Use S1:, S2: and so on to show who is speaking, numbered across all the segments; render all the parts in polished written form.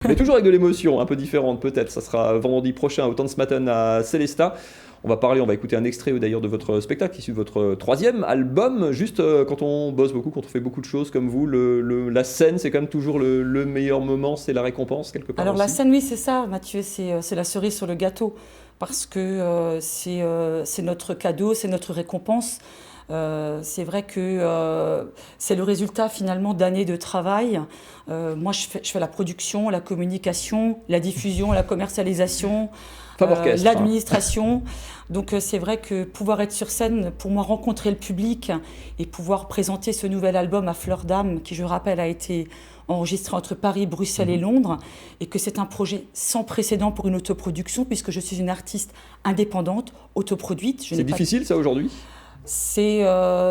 S1: Mais toujours avec de l'émotion, un peu différente peut-être. Ça sera vendredi prochain au Tanzmatten à Sélestat. On va écouter un extrait d'ailleurs de votre spectacle, issu de votre 3e album. Juste quand on bosse beaucoup, quand on fait beaucoup de choses comme vous, la scène, c'est quand même toujours le meilleur moment, c'est la récompense quelque part.
S2: Alors
S1: aussi.
S2: la scène, oui, c'est ça, Mathieu, c'est la cerise sur le gâteau. Parce que c'est notre cadeau, c'est notre récompense. C'est vrai que c'est le résultat finalement d'années de travail. Moi, je fais la production, la communication, la diffusion, la commercialisation, l'administration. Donc c'est vrai que pouvoir être sur scène, pour moi rencontrer le public et pouvoir présenter ce nouvel album à Fleur d'âme, qui je rappelle a été enregistré entre Paris, Bruxelles et Londres, et que c'est un projet sans précédent pour une autoproduction, puisque je suis une artiste indépendante, autoproduite.
S1: C'est difficile ça aujourd'hui ?
S2: C'est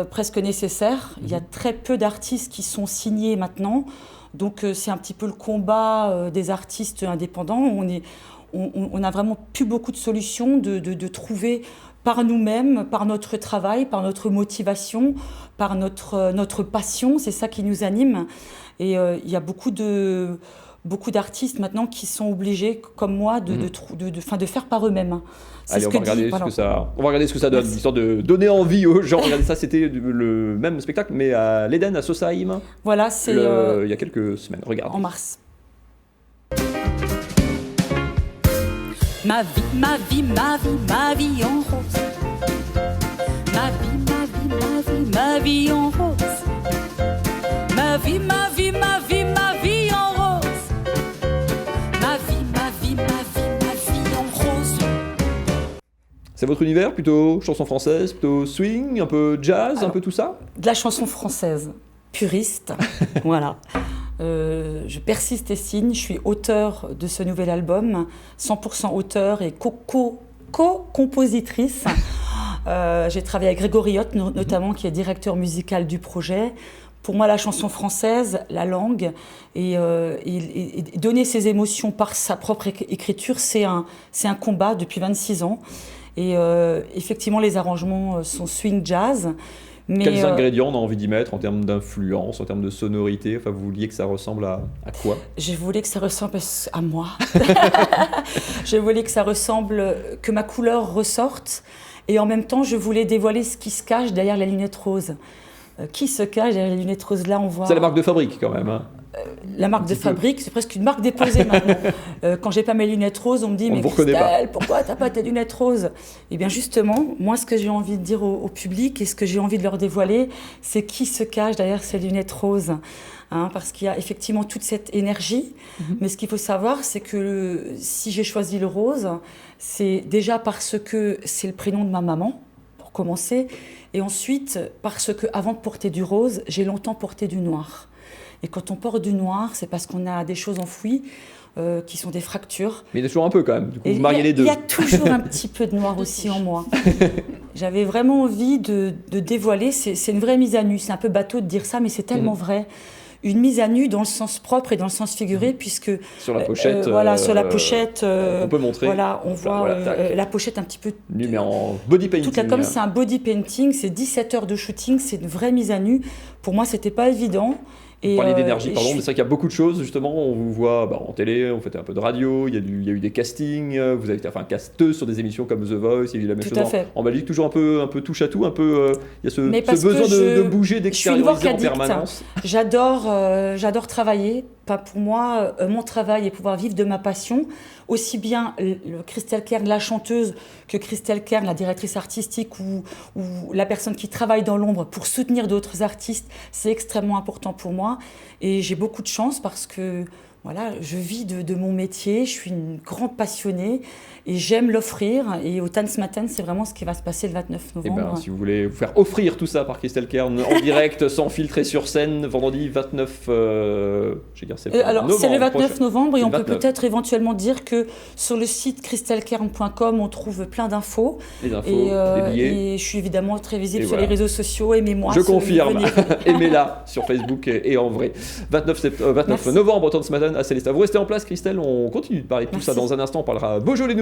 S2: presque nécessaire. Il y a très peu d'artistes qui sont signés maintenant. Donc c'est un petit peu le combat des artistes indépendants. On a vraiment plus beaucoup de solutions de trouver par nous-mêmes, par notre travail, par notre motivation, par notre passion. C'est ça qui nous anime. Et il y a beaucoup d'artistes maintenant qui sont obligés, comme moi, de faire par eux-mêmes.
S1: Allez, on va regarder ce que ça donne, histoire de donner envie aux gens. Regardez ça, c'était le même spectacle, mais à l'Eden, à Sausheim.
S2: Voilà, c'est
S1: il y a quelques semaines. Regarde.
S2: En mars.
S3: Ma vie, ma vie, ma vie, ma vie en rose. Ma vie, ma vie, ma vie, ma vie en rose. Ma vie, ma vie, ma vie, ma vie en rose. Ma vie, ma vie, ma vie, ma vie en rose.
S1: C'est votre univers, plutôt chanson française, plutôt swing, un peu jazz, un peu tout ça ?
S2: De la chanson française, puriste, voilà. Je persiste et signe, je suis auteure de ce nouvel album, 100% auteure et co-compositrice. J'ai travaillé avec Grégory Hott, notamment, qui est directeur musical du projet. Pour moi, la chanson française, la langue, et donner ses émotions par sa propre écriture, c'est un combat depuis 26 ans. Et effectivement, les arrangements sont swing jazz. Mais
S1: quels ingrédients on a envie d'y mettre en termes d'influence, en termes de sonorité ? Enfin, vous vouliez que ça ressemble à quoi ?
S2: Je voulais que ça ressemble à moi. Je voulais que ça ressemble, que ma couleur ressorte. Et en même temps, je voulais dévoiler ce qui se cache derrière la lunette rose. Qui se cache derrière la lunette rose ? Là, on voit...
S1: C'est la marque de fabrique, quand même. Hein.
S2: La marque de fabrique, c'est presque une marque déposée maintenant. Quand j'ai pas mes lunettes roses, on me dit « Mais Christelle, pourquoi t'as pas tes lunettes roses ?» Eh bien justement, moi ce que j'ai envie de dire au public et ce que j'ai envie de leur dévoiler, c'est qui se cache derrière ces lunettes roses. Parce qu'il y a effectivement toute cette énergie. Mais ce qu'il faut savoir, c'est que si j'ai choisi le rose, c'est déjà parce que c'est le prénom de ma maman, pour commencer. Et ensuite, parce que avant de porter du rose, j'ai longtemps porté du noir. Et quand on porte du noir, c'est parce qu'on a des choses enfouies qui sont des fractures.
S1: Mais il y a toujours un peu quand même, du coup, vous mariez les deux.
S2: Il y a toujours un petit peu de noir aussi en moi. J'avais vraiment envie de dévoiler, c'est une vraie mise à nu, c'est un peu bateau de dire ça, mais c'est tellement vrai. Une mise à nu dans le sens propre et dans le sens figuré, puisque
S1: sur la pochette,
S2: sur la pochette,
S1: on peut montrer.
S2: Voilà, on voit la pochette un petit peu
S1: nu, mais en body painting.
S2: Toute la com, c'est un body painting, c'est 17 heures de shooting, c'est une vraie mise à nu. Pour moi, c'était pas évident.
S1: Vous parliez d'énergie, pardon, mais c'est vrai qu'il y a beaucoup de choses, justement. On vous voit en télé, on fait un peu de radio, il y a eu des castings, vous avez été casteuse sur des émissions comme The Voice, il y a eu la même chose en Belgique, toujours un peu touche à tout, un peu. Il y a ce besoin de bouger, d'extérioriser en permanence.
S2: J'adore travailler. Pour moi, mon travail est pouvoir vivre de ma passion, aussi bien Christelle Kern, la chanteuse, que Christelle Kern, la directrice artistique ou la personne qui travaille dans l'ombre pour soutenir d'autres artistes. C'est extrêmement important pour moi et j'ai beaucoup de chance parce que voilà, je vis de mon métier, je suis une grande passionnée et j'aime l'offrir. Et au Tanzmatten, c'est vraiment ce qui va se passer le 29 novembre.
S1: Si vous voulez vous faire offrir tout ça par Christelle Kern en direct, sans filtre et sur scène, vendredi 29
S2: alors, c'est le 29 novembre et on peut peut-être éventuellement dire que sur le site christelkern.com, on trouve plein d'infos.
S1: Les infos, des billets.
S2: Et je suis évidemment très visible sur les réseaux sociaux. Aimez-moi.
S1: Je confirme. Aimez-la sur Facebook et en vrai. 29 novembre au Tanzmatten à Sélestat. Vous restez en place, Christelle. On continue de parler de tout ça dans un instant. On parlera Beaujolais